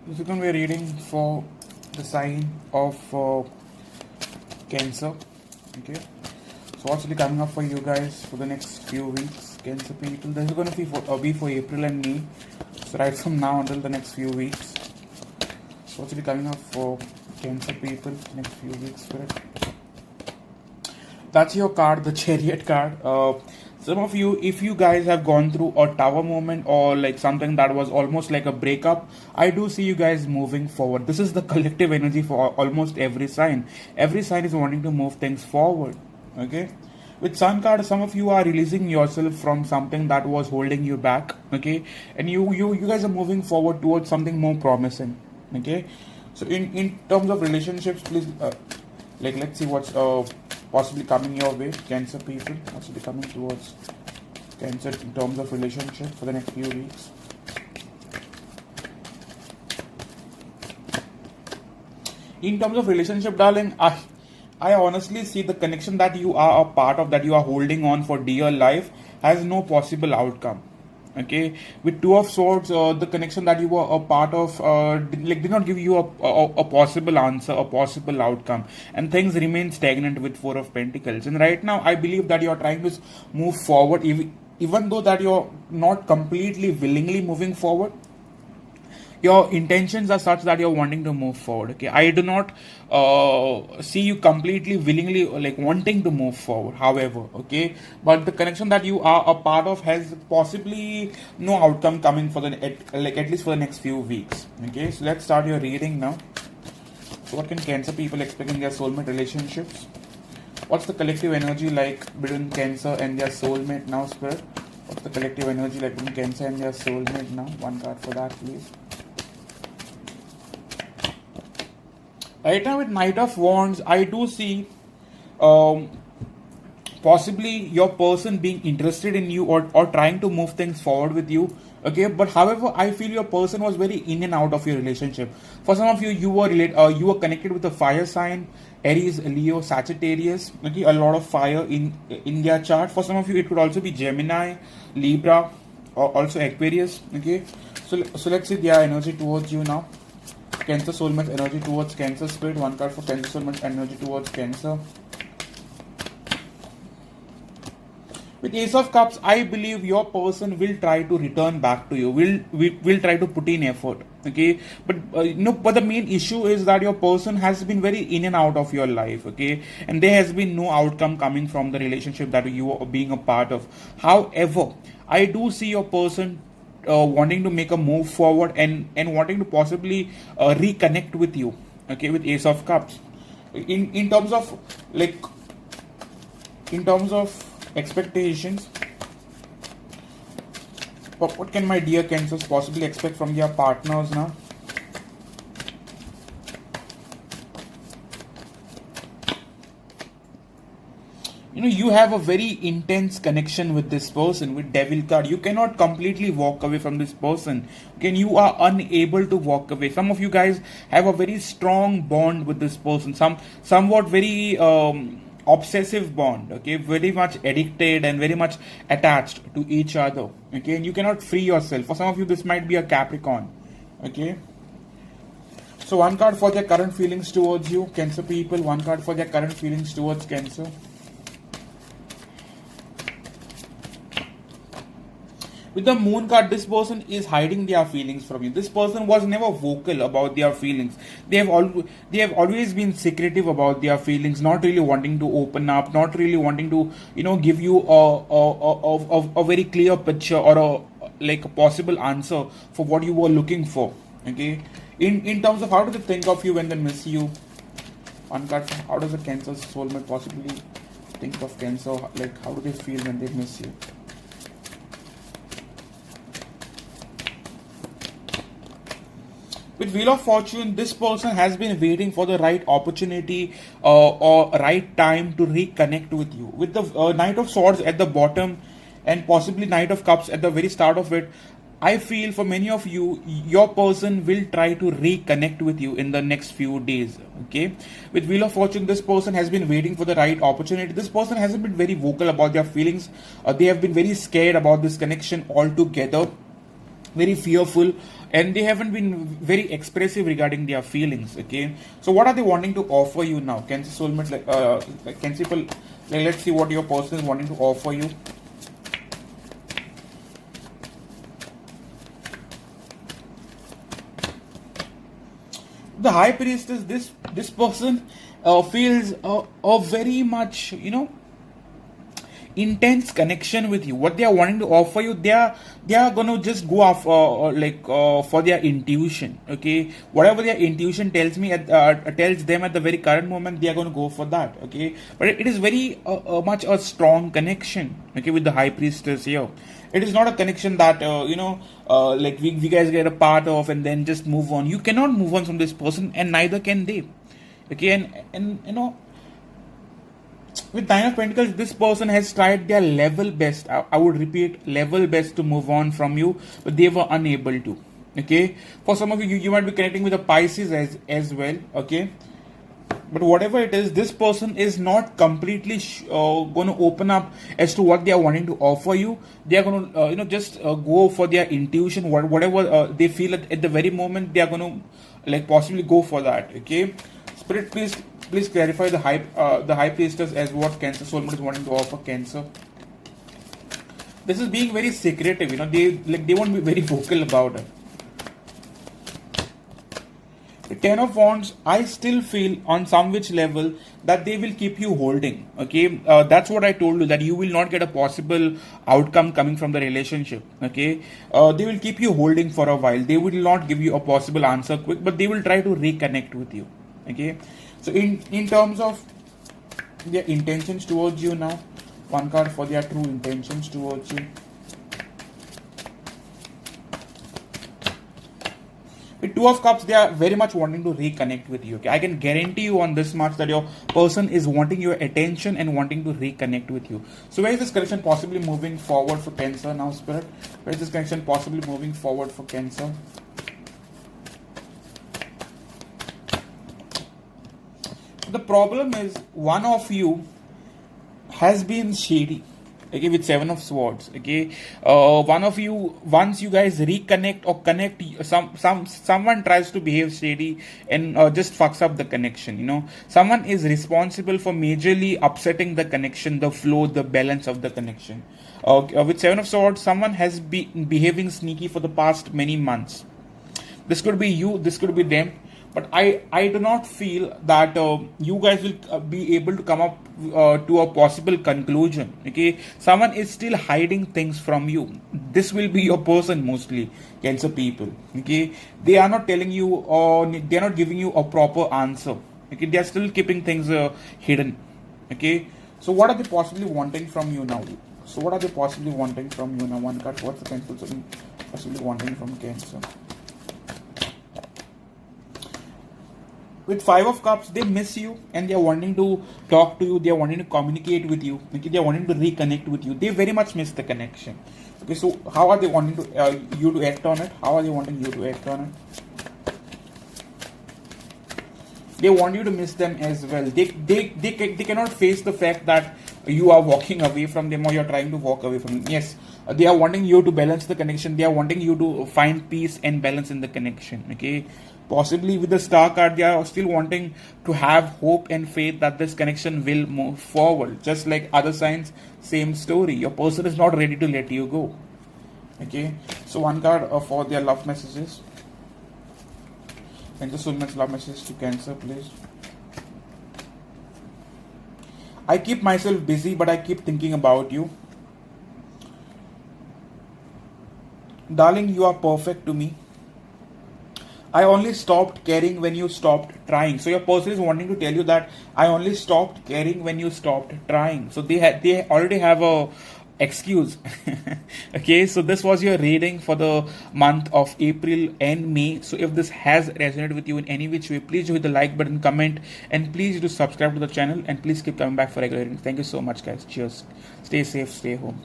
This is going to be a reading for the sign of Cancer. Okay, so what's really coming up for you guys for the next few weeks, Cancer people? This is going to be for April and May. So right from now until the next few weeks. So what's really coming up for Cancer people next few weeks, Spirit? That's your card, the Chariot card. Some of you, if you guys have gone through a tower moment or like something that was almost like a breakup, I do see you guys moving forward. This is the collective energy for almost every sign. Every sign is wanting to move things forward. Okay. With Sun card, some of you are releasing yourself from something that was holding you back. Okay. And you guys are moving forward towards something more promising. Okay. So in terms of relationships, please let's see what's possibly coming your way, Cancer people. What's be coming towards Cancer in terms of relationship for the next few weeks? In terms of relationship, darling, I honestly see the connection that you are a part of, that you are holding on for dear life, has no possible outcome. Okay, with Two of Swords, the connection that you were a part of did not give you a possible answer, a possible outcome, and things remain stagnant with Four of Pentacles. And right now, I believe that you are trying to move forward, even though that you're not completely willingly moving forward. Your intentions are such that you're wanting to move forward. Okay, I do not see you completely willingly like wanting to move forward, however. Okay, but the connection that you are a part of has possibly no outcome coming for at least for the next few weeks. Okay, so let's start your reading now. So what can Cancer people expect in their soulmate relationships? What's the collective energy like between Cancer and their soulmate now, Spirit? What's the collective energy like between Cancer and their soulmate now? One card for that, please. Right now with Knight of Wands, I do see possibly your person being interested in you or trying to move things forward with you. Okay, but however, I feel your person was very in and out of your relationship. For some of you, you were connected with a fire sign, Aries, Leo, Sagittarius. Okay, a lot of fire in their chart. For some of you, it could also be Gemini, Libra, or also Aquarius. Okay, so let's see their energy towards you now. Cancer soulmate energy towards Cancer, Spirit. One card for Cancer soulmate energy towards Cancer. With Ace of Cups, I believe your person will try to return back to you. Will try to put in effort. Okay, but but the main issue is that your person has been very in and out of your life. Okay, and there has been no outcome coming from the relationship that you are being a part of. However, I do see your person wanting to make a move forward and wanting to possibly reconnect with you. Okay, with Ace of Cups. In terms of expectations, what can my dear Cancers possibly expect from their partners now? You have a very intense connection with this person. With Devil card, you cannot completely walk away from this person. Okay, you are unable to walk away. Some of you guys have a very strong bond with this person, somewhat very obsessive bond. Okay, very much addicted and very much attached to each other. Okay, and you cannot free yourself. For some of you, this might be a Capricorn. Okay, so one card for their current feelings towards you, Cancer people. One card for their current feelings towards Cancer. With the Moon card, this person is hiding their feelings from you. This person was never vocal about their feelings. They have always been secretive about their feelings, not really wanting to open up, not really wanting to give you a very clear picture or a possible answer for what you were looking for. Okay, in terms of how do they think of you when they miss you? One card, how does a Cancer soulmate possibly think of Cancer? Like, how do they feel when they miss you? With Wheel of Fortune, this person has been waiting for the right opportunity or right time to reconnect with you. With the Knight of Swords at the bottom and possibly Knight of Cups at the very start of it, I feel for many of you, your person will try to reconnect with you in the next few days. Okay, with Wheel of Fortune, this person has been waiting for the right opportunity. This person hasn't been very vocal about their feelings. They have been very scared about this connection altogether. Very fearful. and they haven't been very expressive regarding their feelings. Okay, so what are they wanting to offer you now? Cancer soulmate, like Cancer people, like, let's see what your person is wanting to offer you. The High Priestess, this person feels a very much, intense connection with you. What they are wanting to offer you, they are gonna just go off for their intuition. Okay, whatever their intuition tells them at the very current moment, they are gonna go for that. Okay, but it is very much a strong connection. Okay, with the High Priestess here, it is not a connection that like we guys get a part of and then just move on. You cannot move on from this person, and neither can they. Okay, and with Nine of Pentacles, this person has tried their level best. I would repeat, level best to move on from you, but they were unable to. Okay, for some of you, you might be connecting with a Pisces as well. Okay, but whatever it is, this person is not completely going to open up as to what they are wanting to offer you. They are going to just go for their intuition. Whatever they feel at the very moment, they are going to like possibly go for that. Okay, Spirit, please clarify the High Priestess as what Cancer soulmate is wanting to offer Cancer. This is being very secretive. They won't be very vocal about it. The Ten of Wands, I still feel on some which level that they will keep you holding. Okay, that's what I told you, that you will not get a possible outcome coming from the relationship. Okay, they will keep you holding for a while. They will not give you a possible answer quick, but they will try to reconnect with you. Okay, so in terms of their intentions towards you now, one card for their true intentions towards you. With Two of Cups, they are very much wanting to reconnect with you. Okay, I can guarantee you on this much that your person is wanting your attention and wanting to reconnect with you. So where is this connection possibly moving forward for Cancer now, Spirit? Where is this connection possibly moving forward for Cancer? The problem is one of you has been shady. Okay, with Seven of Swords. Okay, one of you, once you guys reconnect or connect, someone tries to behave shady and just fucks up the connection. Someone is responsible for majorly upsetting the connection, the flow, the balance of the connection. With Seven of Swords, someone has been behaving sneaky for the past many months. This could be you, this could be them. But I do not feel that you guys will be able to come up to a possible conclusion. Okay, someone is still hiding things from you. This will be your person mostly, Cancer people. Okay, they are not telling you, or they are not giving you a proper answer. Okay, they are still keeping things hidden. Okay, so what are they possibly wanting from you now? So what are they possibly wanting from you now? One card. What's the Cancer possibly wanting from Cancer? With Five of Cups, they miss you and they are wanting to talk to you. They are wanting to communicate with you. Okay, they are wanting to reconnect with you. They very much miss the connection. Okay, so how are they wanting to you to act on it? How are they wanting you to act on it? They want you to miss them as well. They cannot face the fact that you are walking away from them or you are trying to walk away from them. Yes, they are wanting you to balance the connection. They are wanting you to find peace and balance in the connection. Okay. Possibly with the Star card, they are still wanting to have hope and faith that this connection will move forward. Just like other signs, same story. Your person is not ready to let you go. Okay, so one card for their love messages. And the soulmate's love message to Cancer, please. I keep myself busy, but I keep thinking about you. Darling, you are perfect to me. I only stopped caring when you stopped trying. So your person is wanting to tell you that I only stopped caring when you stopped trying. So they already have a excuse. Okay, so this was your reading for the month of April and May. So if this has resonated with you in any which way, please do hit the like button, comment, and please do subscribe to the channel, and please keep coming back for regular readings. Thank you so much, guys. Cheers. Stay safe, stay home.